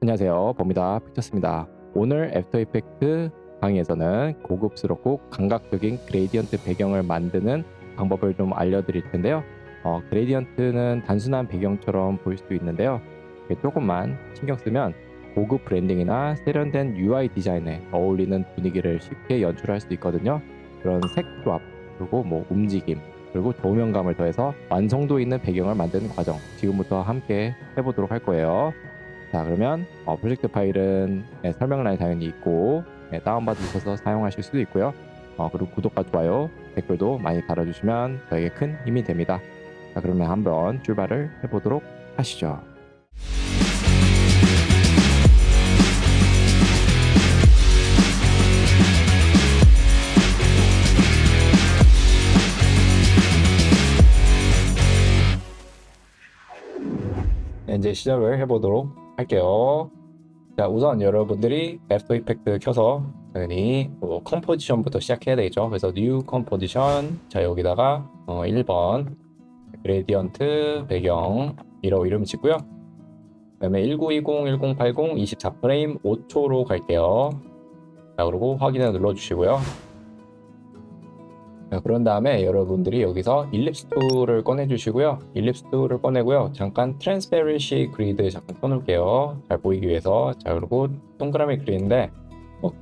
안녕하세요. 범위다 픽처스입니다. 오늘 애프터 이펙트 강의에서는 고급스럽고 감각적인 그레이디언트 배경을 만드는 방법을 좀 알려드릴 텐데요. 그레이디언트는 단순한 배경처럼 보일 수도 있는데요. 조금만 신경 쓰면 고급 브랜딩이나 세련된 UI 디자인에 어울리는 분위기를 쉽게 연출할 수 있거든요. 그런 색 조합, 그리고 움직임, 그리고 조명감을 더해서 완성도 있는 배경을 만드는 과정, 지금부터 함께 해보도록 할 거예요. 자, 그러면 프로젝트 파일은 설명란에 당연히 있고 다운받으셔서 사용하실 수도 있고요. 그리고 구독과 좋아요, 댓글도 많이 달아주시면 저에게 큰 힘이 됩니다. 자, 그러면 한번 출발을 해보도록 하시죠. 이제 시작을 해보도록 할게요. 자, 우선 여러분들이 애프터 이펙트 켜서 당연히 컴포지션부터 시작해야 되겠죠. 그래서 new 컴포지션, 자 여기다가 1번 그레디언트 배경 이름 짓고요. 그 다음에 1920, 1080, 24프레임 5초로 갈게요. 자, 그리고 확인을 눌러주시고요. 자, 그런 다음에 여러분들이 여기서 일립스 툴을 꺼내주시고요. 일립스 툴을 꺼내고요. 잠깐 트랜스페런시 그리드 잠깐 켜놓을게요. 잘 보이기 위해서. 자, 그리고 동그라미 그리는데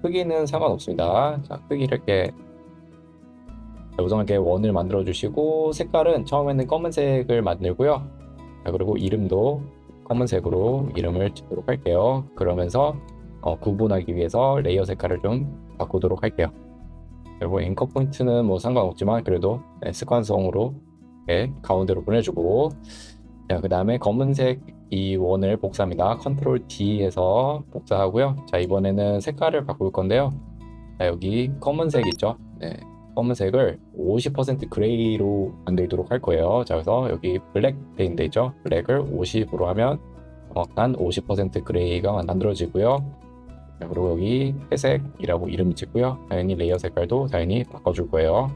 크기는 상관없습니다. 자, 크기를 이렇게 우선 이렇게 원을 만들어 주시고, 색깔은 처음에는 검은색을 만들고요. 자, 그리고 이름도 검은색으로 이름을 짓도록 할게요. 그러면서 구분하기 위해서 레이어 색깔을 좀 바꾸도록 할게요. 그리고 앵커 포인트는 상관없지만 그래도 습관성으로 가운데로 보내주고, 자, 그 다음에 검은색 이 원을 복사합니다. 컨트롤 D에서 복사하고요. 자, 이번에는 색깔을 바꿀 건데요. 자, 여기 검은색 있죠? 네, 검은색을 50% 그레이로 만들도록 할 거예요. 자, 그래서 여기 블랙 페인트 있죠? 블랙을 50으로 하면 정확한 50% 그레이가 만들어지고요. 자, 그리고 여기 회색이라고 이름 짓고요. 당연히 레이어 색깔도 당연히 바꿔줄 거예요.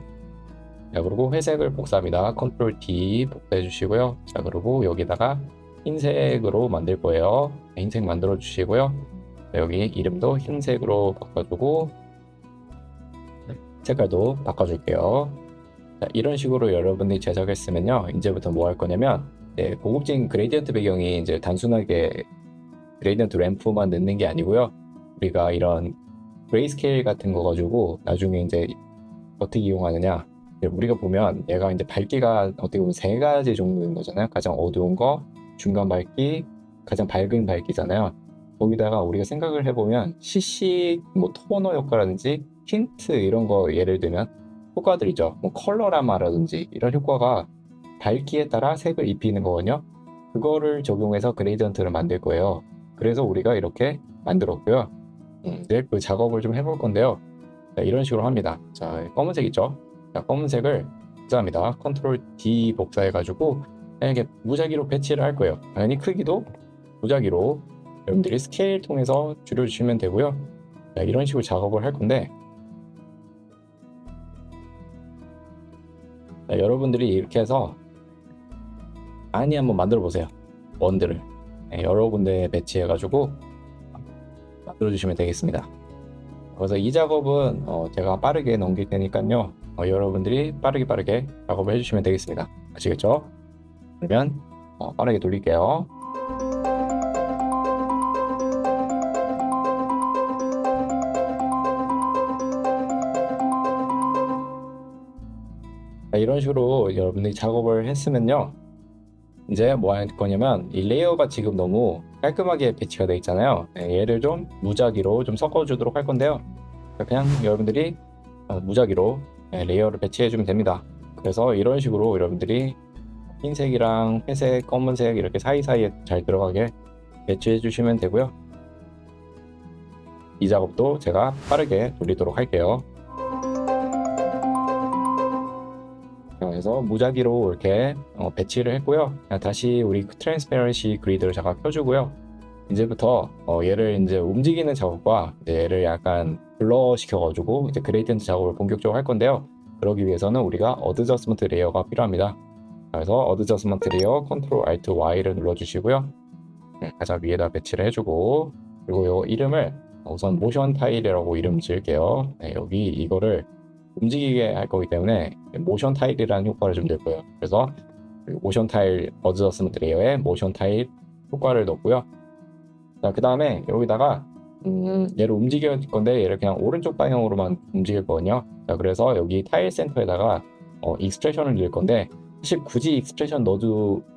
자, 그리고 회색을 복사합니다. 컨트롤 D 복사해 주시고요. 자, 그리고 여기다가 흰색으로 만들 거예요. 흰색 만들어 주시고요. 자, 여기 이름도 흰색으로 바꿔주고 색깔도 바꿔줄게요. 자, 이런 식으로 여러분들이 제작했으면요, 이제부터 뭐 할 거냐면 고급진 그레이디언트 배경이 이제 단순하게 그레이디언트 램프만 넣는 게 아니고요. 우리가 이런 그레이스케일 같은 거 가지고 나중에 이제 어떻게 이용하느냐, 우리가 보면 얘가 이제 밝기가 어떻게 보면 세 가지 정도인 거잖아요. 가장 어두운 거, 중간 밝기, 가장 밝은 밝기잖아요. 거기다가 우리가 생각을 해보면 CC 토너 효과라든지 힌트 이런 거 예를 들면 효과들이죠. 컬러라마라든지 이런 효과가 밝기에 따라 색을 입히는 거거든요. 그거를 적용해서 그레이디언트를 만들 거예요. 그래서 우리가 이렇게 만들었고요. 이제 그 작업을 좀 해볼 건데요. 자, 이런 식으로 합니다. 자, 검은색 있죠? 자, 검은색을 복사합니다. 컨트롤 D 복사해가지고 이렇게 무작위로 배치를 할 거예요. 당연히 크기도 무작위로 여러분들이 스케일 통해서 줄여주시면 되고요. 자, 이런 식으로 작업을 할 건데, 자, 여러분들이 이렇게 해서 많이 한번 만들어 보세요. 원들을 여러 군데 배치해가지고 만들어주시면 되겠습니다. 그래서 이 작업은 제가 빠르게 넘길 테니까요, 여러분들이 빠르게 작업을 해주시면 되겠습니다. 아시겠죠? 그러면 빠르게 돌릴게요. 자, 이런 식으로 여러분들이 작업을 했으면요, 이제 뭐 할 거냐면 이 레이어가 지금 너무 깔끔하게 배치가 되어 있잖아요. 얘를 좀 무작위로 좀 섞어주도록 할 건데요. 그냥 여러분들이 무작위로 레이어를 배치해 주면 됩니다. 그래서 이런 식으로 여러분들이 흰색이랑 회색, 검은색 이렇게 사이사이에 잘 들어가게 배치해 주시면 되고요. 이 작업도 제가 빠르게 돌리도록 할게요. 그래서 무작위로 이렇게 배치를 했고요. 다시 우리 트랜스페런시 그리드를 잠깐 켜주고요. 이제부터 얘를 이제 움직이는 작업과 얘를 약간 블러 시켜가지고 이제 그레이디언트 작업을 본격적으로 할 건데요. 그러기 위해서는 우리가 어드저스먼트 레이어가 필요합니다. 그래서 어드저스먼트 레이어 컨트롤 알트 Y를 눌러주시고요. 가장 위에다 배치를 해주고, 그리고 요 이름을 우선 모션 타일이라고 이름 지을게요. 여기 이거를 움직이게 할 거기 때문에 모션 타일이라는 효과를 좀 낼 거예요. 그래서 모션 타일 어드저스먼트 레이어에 모션 타일 효과를 넣고요. 자, 그 다음에 여기다가 얘를 움직일 건데 얘를 그냥 오른쪽 방향으로만 움직일 거거든요. 자, 그래서 여기 타일 센터에다가 익스프레션을 넣을 건데, 사실 굳이 익스프레션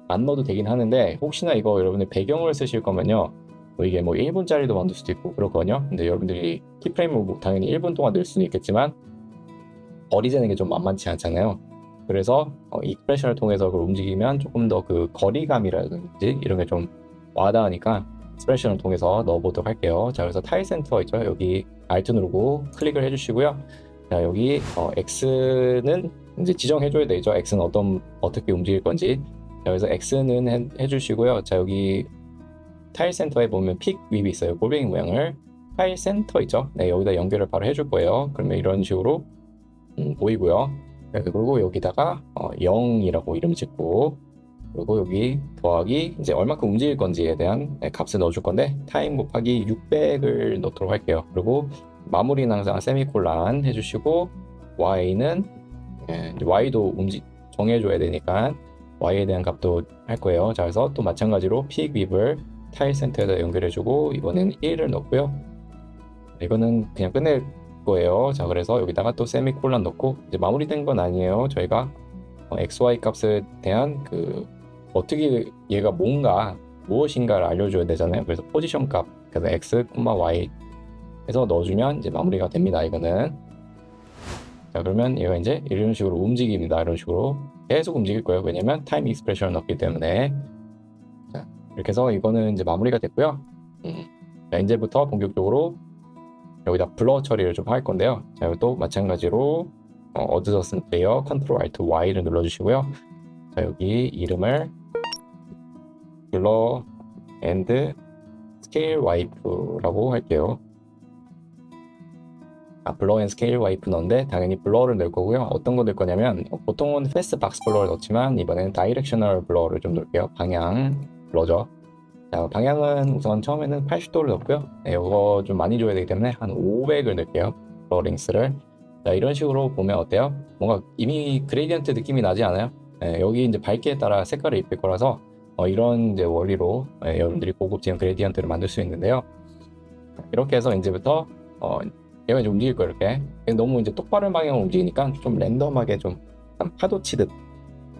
안 넣어도 되긴 하는데, 혹시나 이거 여러분들 배경을 쓰실 거면요, 이게 뭐 1분짜리도 만들 수도 있고 그렇거든요. 근데 여러분들이 키프레임을 뭐 당연히 1분 동안 넣을 수는 있겠지만 거리재는 게 좀 만만치 않잖아요. 그래서 익스프레션을 통해서 그걸 움직이면 조금 더 그 거리감이라든지 이런 게 좀 와닿으니까 익스프레션을 통해서 넣어보도록 할게요. 자, 그래서 타일 센터 있죠. 여기 Alt 누르고 클릭을 해주시고요. 자, 여기 X는 이제 지정해줘야 되죠. X는 어떻게 움직일 건지. 자, 그래서 X는 해주시고요. 자, 여기 타일 센터에 보면 픽 윕이 있어요. 골뱅이 모양을. 타일 센터 있죠. 네, 여기다 연결을 바로 해줄 거예요. 그러면 이런 식으로 보이고요. 네, 그리고 여기다가 0이라고 이름 짓고, 그리고 여기 더하기 이제 얼마큼 움직일 건지에 대한 값을 넣어줄 건데, 타임 곱하기 600을 넣도록 할게요. 그리고 마무리는 항상 세미콜란 해주시고, y는 y도 정해줘야 되니까 y에 대한 값도 할 거예요. 자, 그래서 또 마찬가지로 픽 윕을 타일 센터에다 연결해주고, 이번엔 1을 넣고요. 이거는 그냥 끝낼 거예요. 자, 그래서 여기다가 또 세미콜란 넣고, 이제 마무리된 건 아니에요. 저희가 xy 값에 대한 어떻게 얘가 무엇인가를 알려줘야 되잖아요. 그래서 포지션 값, 그래서 x, y 해서 넣어주면 이제 마무리가 됩니다. 이거는. 자, 그러면 얘가 이제 이런 식으로 움직입니다. 이런 식으로 계속 움직일 거예요. 왜냐면 타임 익스프레션을 넣기 때문에. 자, 이렇게 해서 이거는 이제 마무리가 됐고요. 자, 이제부터 본격적으로 여기다 블러 처리를 좀 할 건데요. 자, 또 마찬가지로 어드저스먼트 레이어 컨트롤 Alt Y를 눌러주시고요. 자, 여기 이름을 블러 앤드 스케일 와이프라고 할게요. 블러 앤 스케일 와이프 넣는데 당연히 블러를 넣을 거고요. 어떤 거 넣을 거냐면, 보통은 패스트 박스 블러를 넣지만 이번에는 다이렉셔널 블러를 좀 넣을게요. 방향 블러죠. 자, 방향은 우선 처음에는 80도를 넣고요. 네, 이거 좀 많이 줘야 되기 때문에 한 500을 넣을게요. 블러 링스를. 자, 이런 식으로 보면 어때요? 뭔가 이미 그레디언트 느낌이 나지 않아요? 네, 여기 이제 밝기에 따라 색깔을 입힐 거라서 이런 이제 원리로 여러분들이 고급진 그레디언트를 만들 수 있는데요. 이렇게 해서 이제부터 얘가 이제 움직일 거예요. 이렇게 너무 이제 똑바른 방향으로 움직이니까 좀 랜덤하게 좀 파도 치듯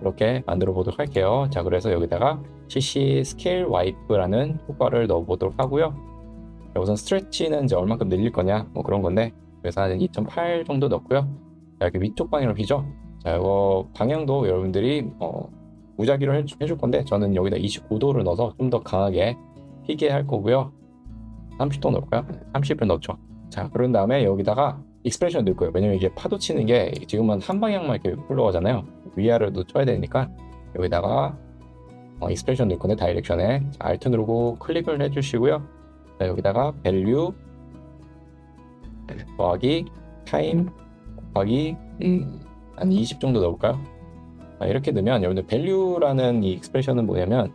이렇게 만들어 보도록 할게요. 자, 그래서 여기다가 cc 스케일 와이프라는 효과를 넣어 보도록 하고요. 자, 우선 스트레치는 이제 얼마큼 늘릴 거냐 뭐 그런 건데, 그래서 한 2.8 정도 넣고요. 자, 이렇게 위쪽 방향으로 휘죠. 자, 이거 방향도 여러분들이 무작위로 해줄 건데, 저는 여기다 29도를 넣어서 좀 더 강하게 휘게 할 거고요. 30도 넣을까요? 30을 넣죠. 자, 그런 다음에 여기다가 익스프레션 넣을 거예요. 왜냐면 이게 파도 치는 게 지금은 한 방향만 이렇게 흘러가잖아요. 위아래도 쳐야 되니까 여기다가 익스프레션 넣을 건데, 다이렉션에 Alt 누르고 클릭을 해주시고요. 자, 여기다가 value 더하기 타임 곱하기 한 20 정도 넣을까요? 자, 이렇게 넣으면 여러분들 value라는 이 익스프레션은 뭐냐면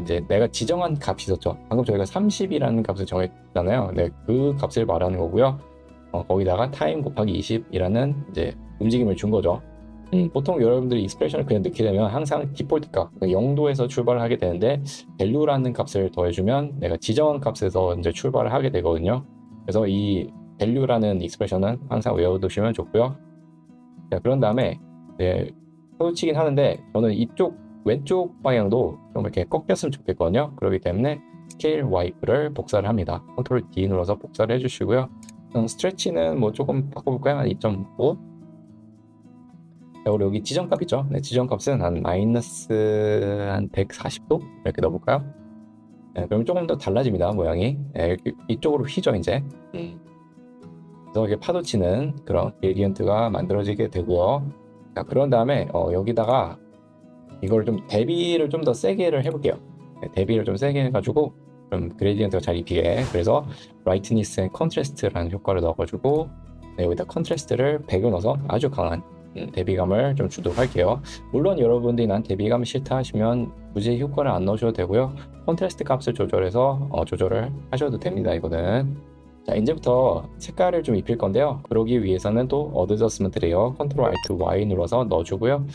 이제 내가 지정한 값이 있었죠. 방금 저희가 30이라는 값을 정했잖아요. 네, 그 값을 말하는 거고요. 거기다가 타임 곱하기 20이라는 이제 움직임을 준 거죠. 보통 여러분들이 익스프레션을 그냥 넣게 되면 항상 디폴트 값 0도에서 출발을 하게 되는데, value라는 값을 더해주면 내가 지정한 값에서 이제 출발을 하게 되거든요. 그래서 이 value라는 익스프레션은 항상 외워두시면 좋고요. 자, 그런 다음에 치긴 하는데 저는 이쪽 왼쪽 방향도 좀 이렇게 꺾였으면 좋겠거든요. 그렇기 때문에 스케일 와이프를 복사를 합니다. 컨트롤 D 눌러서 복사를 해주시고요. 스트레치는 뭐 조금 바꿔볼까요? 한 2.5. 자, 우리 여기 지정값 있죠? 네, 지정값은 한 마이너스 한 140도 이렇게 넣어볼까요? 네, 그럼 조금 더 달라집니다, 모양이. 네, 이쪽으로 휘죠, 이제. 그래서 이게 파도치는 그런 그레디언트가 만들어지게 되고요. 자, 그런 다음에 여기다가 이걸 좀 대비를 좀 더 세게를 해볼게요. 네, 대비를 좀 세게 해가지고 좀 그레디언트가 잘 입히게. 그래서 브라이트니스 앤 컨트래스트라는 효과를 넣어가지고 여기다 컨트래스트를 100을 넣어서 아주 강한 대비감을 좀 주도록 할게요. 물론 여러분들이 난 대비감 싫다 하시면 굳이 효과를 안 넣으셔도 되고요. 컨트라스트 값을 조절해서 조절을 하셔도 됩니다. 이거는 자, 이제부터 색깔을 좀 입힐 건데요. 그러기 위해서는 또 어드저스먼트 레이어 컨트롤 Alt Y 눌러서 넣어주고요.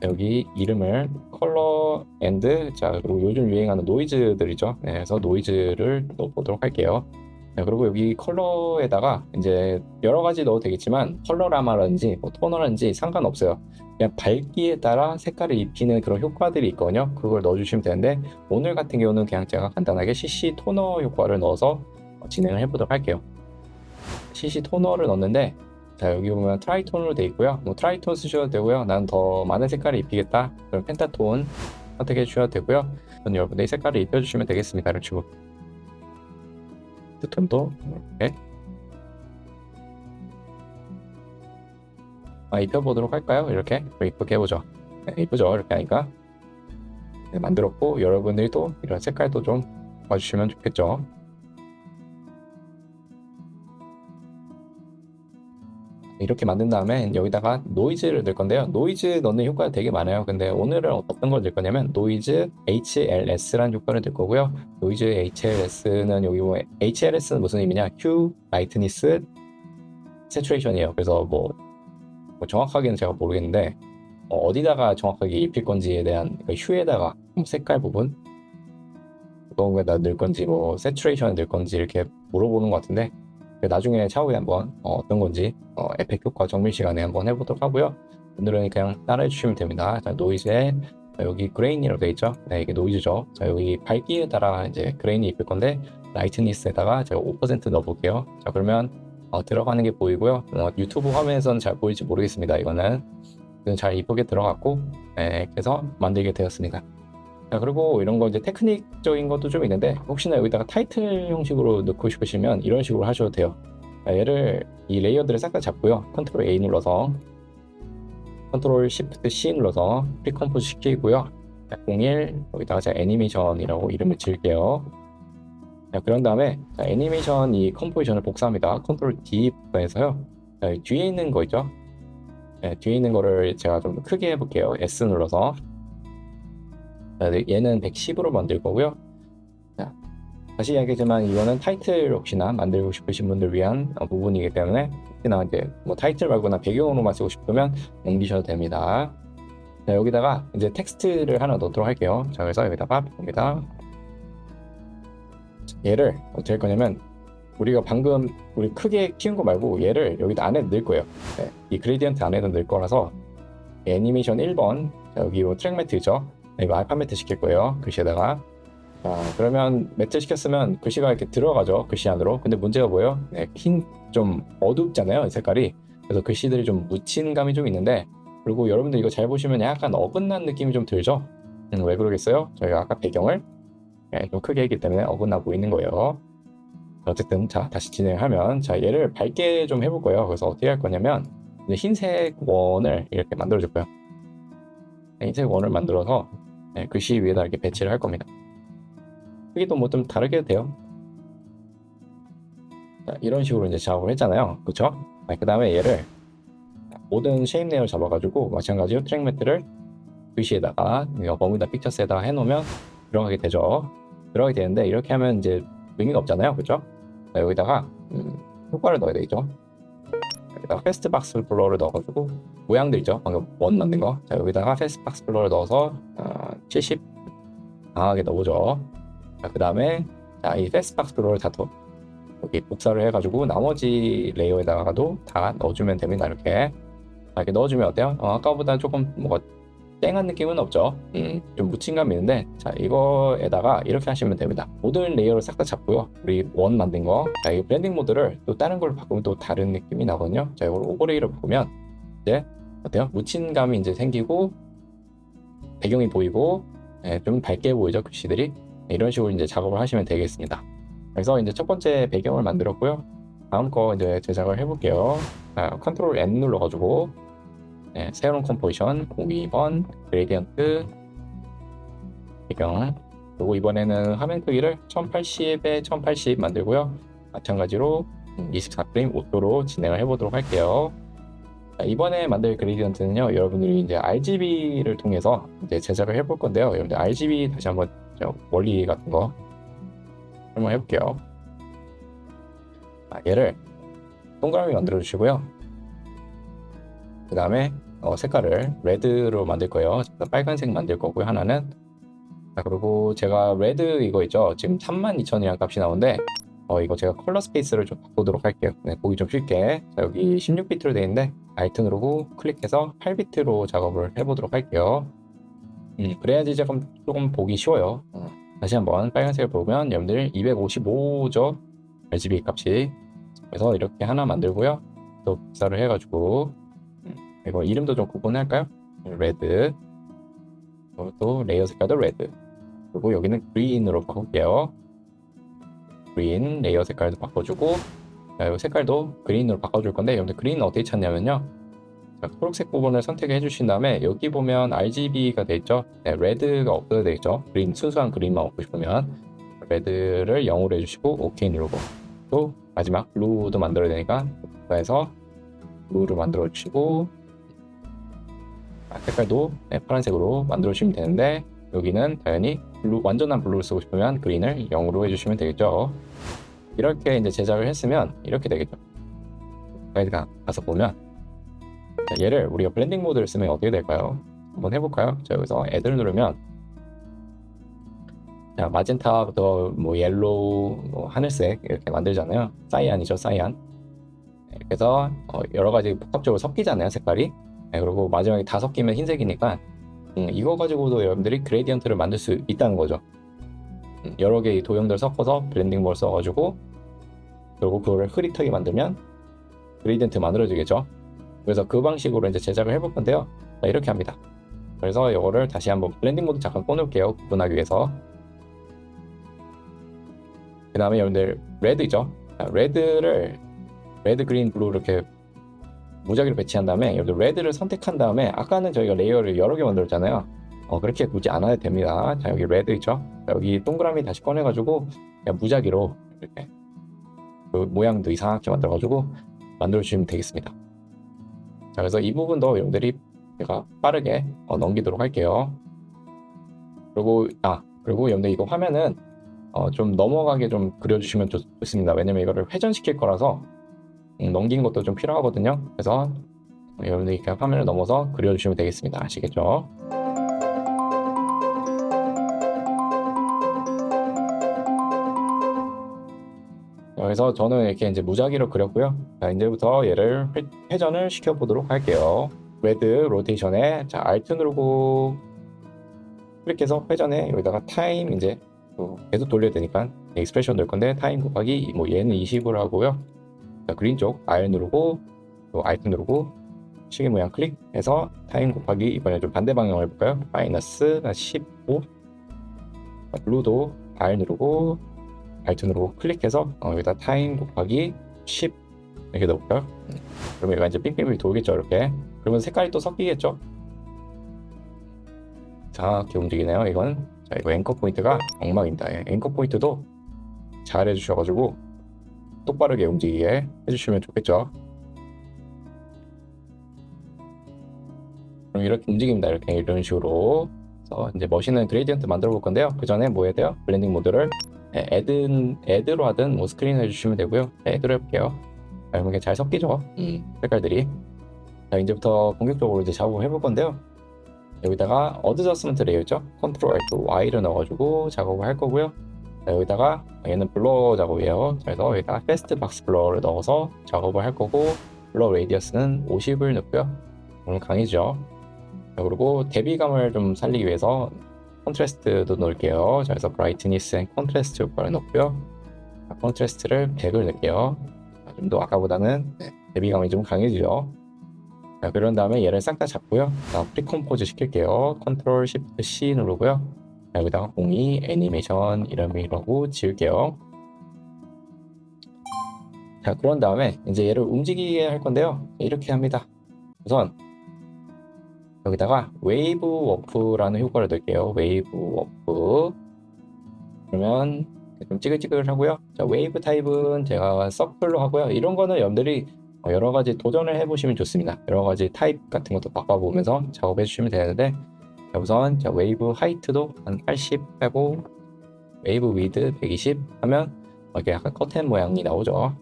여기 이름을 컬러 앤드, 자 그리고 요즘 유행하는 노이즈들이죠. 네, 그래서 노이즈를 넣어보도록 할게요. 네, 그리고 여기 컬러에다가 이제 여러 가지 넣어도 되겠지만 컬러라마라든지 뭐 토너라든지 상관없어요. 그냥 밝기에 따라 색깔을 입히는 그런 효과들이 있거든요. 그걸 넣어주시면 되는데 오늘 같은 경우는 그냥 제가 간단하게 CC 토너 효과를 넣어서 진행을 해보도록 할게요. CC 토너를 넣는데 자 여기 보면 트라이톤으로 되어 있고요. 뭐 트라이톤 쓰셔도 되고요. 난 더 많은 색깔을 입히겠다. 그럼 펜타톤 선택해 주셔도 되고요. 저는 여러분들이 색깔을 입혀주시면 되겠습니다. 이런 식으로 투톤도 이렇게 입혀보도록 할까요? 이렇게 이쁘게 해보죠. 네, 이쁘죠? 이렇게 하니까 네, 만들었고 여러분들이 또 이런 색깔도 좀 봐주시면 좋겠죠. 이렇게 만든 다음에 여기다가 노이즈를 넣을 건데요. 노이즈 넣는 효과가 되게 많아요. 근데 오늘은 어떤 걸 넣을 거냐면 노이즈 HLS라는 효과를 넣을 거고요. 노이즈 HLS는 여기 보면 HLS는 무슨 의미냐? 휴, 라이트니스, 세츄레이션이에요. 그래서 뭐 정확하게는 제가 모르겠는데 어디다가 정확하게 입힐 건지에 대한 휴에다가 색깔 부분 어떤 거에다 넣을 건지 뭐 세츄레이션에 넣을 건지 이렇게 물어보는 것 같은데 나중에 차후에 한번 어떤 건지 에펙 효과 정밀 시간에 한번 해보도록 하고요. 오늘은 그냥 따라해 주시면 됩니다. 자, 노이즈에 여기 그레인이라고 되어 있죠. 네, 이게 노이즈죠. 자, 여기 밝기에 따라 이제 그레인이 입힐 건데 라이트니스에다가 제가 5% 넣어볼게요. 자, 그러면 들어가는 게 보이고요. 유튜브 화면에서는 잘 보일지 모르겠습니다. 이거는 잘 이쁘게 들어갔고 네, 그래서 만들게 되었습니다. 자, 그리고 이런 거 이제 테크닉적인 것도 좀 있는데 혹시나 여기다가 타이틀 형식으로 넣고 싶으시면 이런 식으로 하셔도 돼요. 자, 얘를 이 레이어들을 싹 다 잡고요. 컨트롤 A 눌러서 컨트롤 Shift C 눌러서 프리컴포즈 시키고요. 01 여기다가 제가 애니메이션이라고 이름을 지을게요. 자, 그런 다음에 자, 애니메이션 이 컴포지션을 복사합니다. 컨트롤 D 복사해서요. 자, 뒤에 있는 거 있죠? 네, 뒤에 있는 거를 제가 좀 크게 해볼게요. S 눌러서 자, 얘는 110으로 만들 거고요. 자, 다시 이야기하지만 이거는 타이틀 혹시나 만들고 싶으신 분들 위한 부분이기 때문에 혹시나 이제 뭐 타이틀 말고나 배경으로만 쓰고 싶으면 옮기셔도 됩니다. 자, 여기다가 이제 텍스트를 하나 넣도록 할게요. 자, 그래서 여기다가 봅니다. 얘를 어떻게 할 거냐면 우리가 방금 우리 크게 키운 거 말고 얘를 여기다 안에 넣을 거예요. 네, 이 그레디언트 안에다 넣을 거라서 애니메이션 1번 자, 여기 뭐 트랙 매트 있죠? 네, 이거 알파 매트 시킬 거예요. 글씨에다가 자, 그러면 매트 시켰으면 글씨가 이렇게 들어가죠. 글씨 안으로. 근데 문제가 뭐예요? 네, 흰 좀 어둡잖아요. 이 색깔이. 그래서 글씨들이 좀 묻힌 감이 좀 있는데 그리고 여러분들 이거 잘 보시면 약간 어긋난 느낌이 좀 들죠? 왜 그러겠어요? 저희가 아까 배경을 네, 좀 크게 했기 때문에 어긋나 보이는 거예요. 어쨌든 자 다시 진행하면 자 얘를 밝게 좀 해볼 거예요. 그래서 어떻게 할 거냐면 흰색 원을 이렇게 만들어 줄 거예요. 흰색 원을 만들어서 네, 글씨 위에다 이렇게 배치를 할 겁니다. 크기도 뭐 좀 다르게 해도 돼요. 자, 이런 식으로 이제 작업을 했잖아요. 그쵸? 그 다음에 얘를 모든 쉐입 레이어를 잡아가지고 마찬가지로 트랙 매트를 글씨에다가 버뮤다 픽처스에다가 해놓으면 들어가게 되죠. 들어가게 되는데 이렇게 하면 이제 의미가 없잖아요. 그죠? 자, 여기다가 효과를 넣어야 되겠죠. 여기다가 패스트 박스 블러를 넣어가지고 모양들 있죠. 방금 원 만든 거. 자, 여기다가 패스트 박스 블러를 넣어서 70 강하게 넣어보죠. 자, 그 다음에 이 패스트 박스 블러를 다 여기 복사를 해가지고 나머지 레이어에다가도 다 넣어주면 됩니다. 이렇게 넣어주면 어때요? 아까보다 조금 뭐가 땡한 느낌은 없죠. 좀 묻힌 감이 있는데 자 이거에다가 이렇게 하시면 됩니다. 모든 레이어를 싹 다 잡고요. 우리 원 만든 거. 자, 이 브랜딩 모드를 또 다른 걸로 바꾸면 또 다른 느낌이 나거든요. 자, 이걸 오버레이로 바꾸면 이제 어때요? 묻힌 감이 이제 생기고 배경이 보이고 좀 밝게 보이죠, 글씨들이. 이런 식으로 이제 작업을 하시면 되겠습니다. 그래서 이제 첫 번째 배경을 만들었고요. 다음 거 이제 제작을 해볼게요. 자, 컨트롤 N 눌러가지고 새로운 컴포지션 02번 그레디언트 배경. 그리고 이번에는 화면 크기를 1080에 1080 만들고요. 마찬가지로 24프레임 5초로 진행을 해보도록 할게요. 자, 이번에 만들 그레디언트는요, 여러분들이 이제 RGB를 통해서 이제 제작을 해볼 건데요. 여러분들 RGB 다시 한번 원리 같은 거 설명해 볼게요. 얘를 동그라미 만들어 주시고요. 그 다음에 색깔을 레드로 만들 거예요. 빨간색 만들 거고요. 하나는. 자, 그리고 제가 레드 이거 있죠. 지금 32,000이라는 값이 나오는데 이거 제가 컬러 스페이스를 좀 바꾸도록 할게요. 네, 보기 좀 쉽게. 자, 여기 16비트로 되어 있는데 Alt 누르고 클릭해서 8비트로 작업을 해보도록 할게요. 그래야지 조금 보기 쉬워요. 다시 한번 빨간색을 보면 여러분들 255죠. RGB 값이. 그래서 이렇게 하나 만들고요. 또 복사를 해가지고 이거 이름도 좀 구분할까요? 레드. 또 레이어 색깔도 레드. 그리고 여기는 그린으로 바꿀게요. 그린 레이어 색깔도 바꿔주고, 자, 이 색깔도 그린으로 바꿔줄 건데, 여러분들 그린은 어떻게 찾냐면요. 자, 초록색 부분을 선택해 주신 다음에 여기 보면 RGB가 돼 있죠. 네, 레드가 없어야 되겠죠. 그린 순수한 그린만 먹고 싶으면 레드를 0으로 해주시고 OK 누르고, 또 마지막 블루도 만들어야 되니까 복사해서 블루를 만들어 주시고, 색깔도 파란색으로 만들어 주시면 되는데 여기는 당연히 블루, 완전한 블루를 쓰고 싶으면 그린을 0으로 해주시면 되겠죠. 이렇게 이제 제작을 했으면 이렇게 되겠죠. 가이드 가서 보면 얘를 우리가 블렌딩 모드를 쓰면 어떻게 될까요? 한번 해볼까요? 자, 여기서 애들 누르면 자, 마젠타부터 뭐 옐로우, 뭐 하늘색 이렇게 만들잖아요. 사이안이죠, 사이안. 그래서 여러 가지 복합적으로 섞이잖아요, 색깔이. 네, 그리고 마지막에 다 섞이면 흰색이니까 이거 가지고도 여러분들이 그레디언트를 만들 수 있다는 거죠. 여러 개의 도형들 섞어서 블렌딩 모드 써가지고 그리고 그거를 흐릿하게 만들면 그레디언트 만들어지겠죠. 그래서 그 방식으로 이제 제작을 해볼 건데요. 자, 이렇게 합니다. 그래서 이거를 다시 한번 블렌딩 모드 잠깐 꺼놓을게요. 구분하기 위해서. 그 다음에 여러분들 레드죠. 자, 레드, 그린, 블루 이렇게 무작위로 배치한 다음에 여러분들 레드를 선택한 다음에 아까는 저희가 레이어를 여러 개 만들었잖아요. 그렇게 굳이 안 해도 됩니다. 자, 여기 레드 있죠. 자, 여기 동그라미 다시 꺼내가지고 그냥 무작위로 이렇게 그 모양도 이상하게 만들어가지고 만들어주시면 되겠습니다. 자, 그래서 이 부분도 여러분들이 제가 빠르게 넘기도록 할게요. 그리고 여러분들 이거 화면은 좀 넘어가게 좀 그려주시면 좋습니다. 왜냐면 이거를 회전시킬 거라서 넘긴 것도 좀 필요하거든요. 그래서 여러분들이 그냥 화면을 넘어서 그려주시면 되겠습니다. 아시겠죠? 그래서 저는 이렇게 이제 무작위로 그렸고요. 자, 이제부터 얘를 회전을 시켜보도록 할게요. 레드 로테이션에 자, Alt 누르고 클릭해서 회전에 여기다가 타임 이제 계속 돌려야 되니까 익스프레션 넣을 건데 타임 곱하기 뭐 얘는 20으로 하고요. 자, 그린 쪽 R 누르고 또 Alt 누르고 시계 모양 클릭해서 타임 곱하기 이번에 좀 반대 방향을 해볼까요? 마이너스 15. 블루도 R 누르고 Alt 누르고 클릭해서 여기다 타임 곱하기 10 이렇게 넣을까요? 그러면 얘가 이제 빙빙빙 돌겠죠. 이렇게. 그러면 색깔이 또 섞이겠죠. 자, 이렇게 움직이네요. 이건 자, 이거 앵커 포인트가 엉망입니다. 앵커 포인트도 잘 해주셔가지고 똑바르게 움직이게 해주시면 좋겠죠. 그럼 이렇게 움직입니다. 이렇게 이런 식으로. 그래서 이제 멋있는 그레디언트 만들어 볼 건데요. 그 전에 뭐 해야 돼요? 블렌딩 모드를 애드로 하든 뭐 스크린 해주시면 되고요. 애드로 해볼게요. 자, 이렇게 잘 섞이죠. 색깔들이. 자, 이제부터 본격적으로 이제 작업을 해볼 건데요. 여기다가 어드저스먼트 레이어 있죠? 컨트롤 Alt Y를 넣어가지고 작업을 할 거고요. 자, 여기다가 얘는 블러 작업이에요. 그래서 여기다가 패스트 박스 블러를 넣어서 작업을 할 거고 블러 레디어스는 50을 넣고요. 오늘 강이죠. 자, 그리고 대비감을 좀 살리기 위해서 컨트라스트도 넣을게요. 자, 그래서 브라이트니스 앤 컨트라스트 효과를 넣고요. 자, 컨트라스트를 100을 넣을게요. 좀 더 아까보다는 대비감이 좀 강해지죠. 자, 그런 다음에 얘를 싹 다 잡고요. 자, 프리컴포즈 시킬게요. 컨트롤 시프트 C 누르고요. 자, 여기다가 02 애니메이션 이름이라고 지을게요. 자, 그런 다음에 이제 얘를 움직이게 할 건데요. 이렇게 합니다. 우선 여기다가 웨이브 워프라는 효과를 넣을게요. 웨이브 워프. 그러면 좀 찌글찌글 하고요. 자, 웨이브 타입은 제가 서클로 하고요. 이런 거는 여러분들이 여러 가지 도전을 해보시면 좋습니다. 여러 가지 타입 같은 것도 바꿔보면서 작업해 주시면 되는데, 자, 우선 자, 웨이브 하이트도 한 80 하고 웨이브 위드 120 하면 이렇게 약간 커튼 모양이 나오죠.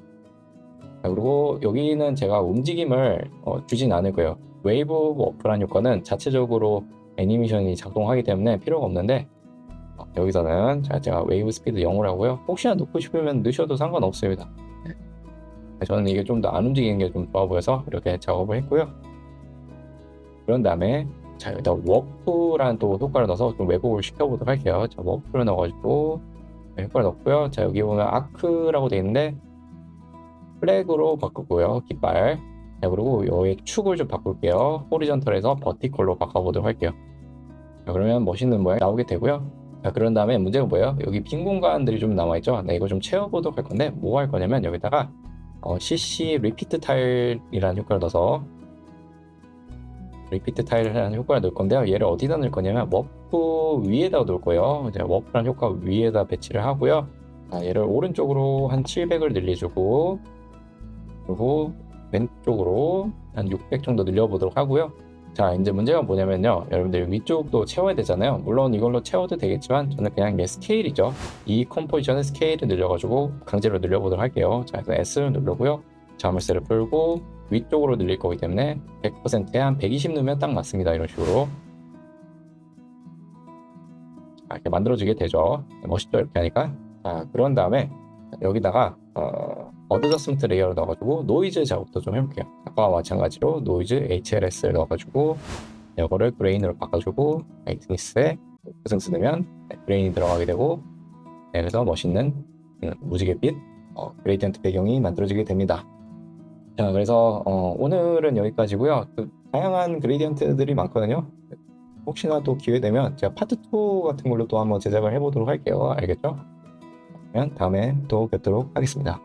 자, 그리고 여기는 제가 움직임을 주진 않을 거예요. 웨이브 워프라는 효과는 자체적으로 애니메이션이 작동하기 때문에 필요가 없는데, 여기서는 자, 제가 웨이브 스피드 0으로 하고요. 혹시나 넣고 싶으면 넣으셔도 상관없습니다. 저는 이게 좀 더 안 움직이는 게 좀 좋아 보여서 이렇게 작업을 했고요. 그런 다음에 자, 여기다 워프라는 또 효과를 넣어서 좀 왜곡을 시켜보도록 할게요. 자, 워프를 넣어가지고 효과를 넣고요. 자, 여기 보면 아크라고 되어 있는데 플래그로 바꾸고요. 깃발. 자, 그리고 여기 축을 좀 바꿀게요. 호리전털에서 버티컬로 바꿔보도록 할게요. 자, 그러면 멋있는 모양 나오게 되고요. 자, 그런 다음에 문제가 뭐예요? 여기 빈 공간들이 좀 남아있죠? 네, 이거 좀 채워보도록 할 건데 뭐 할 거냐면 여기다가 CC 리피트 타일이라는 효과를 넣어서 리피트 타일이라는 효과를 넣을 건데요. 얘를 어디다 넣을 거냐면 워프 위에다 넣을 거예요. 이제 워프라는 효과 위에다 배치를 하고요. 자, 얘를 오른쪽으로 한 700을 늘려주고 그리고 왼쪽으로 한 600 정도 늘려보도록 하고요. 자, 이제 문제가 뭐냐면요. 여러분들 위쪽도 채워야 되잖아요. 물론 이걸로 채워도 되겠지만 저는 그냥 얘 스케일이죠. 이 컴포지션의 스케일을 늘려가지고 강제로 늘려보도록 할게요. 자, 그래서 S를 누르고요. 자물쇠를 풀고 위쪽으로 늘릴 거기 때문에 100%에 한 120 넣으면 딱 맞습니다. 이런 식으로. 자, 이렇게 만들어지게 되죠. 멋있죠? 이렇게 하니까. 자, 그런 다음에 여기다가 어드저스먼트 레이어를 넣어가지고 노이즈 작업도 좀 해볼게요. 아까와 마찬가지로 노이즈 HLS를 넣어가지고 이거를 그레인으로 바꿔주고 라이트니스에 스승 넣으면 그레인이 들어가게 되고 그래서 멋있는 무지갯빛 그레이디언트 배경이 만들어지게 됩니다. 자, 그래서 오늘은 여기까지고요. 다양한 그레이디언트들이 많거든요. 혹시나 또 기회 되면 제가 파트 2 같은 걸로 또 한번 제작을 해보도록 할게요. 알겠죠? 그러면 다음에 또 뵙도록 하겠습니다.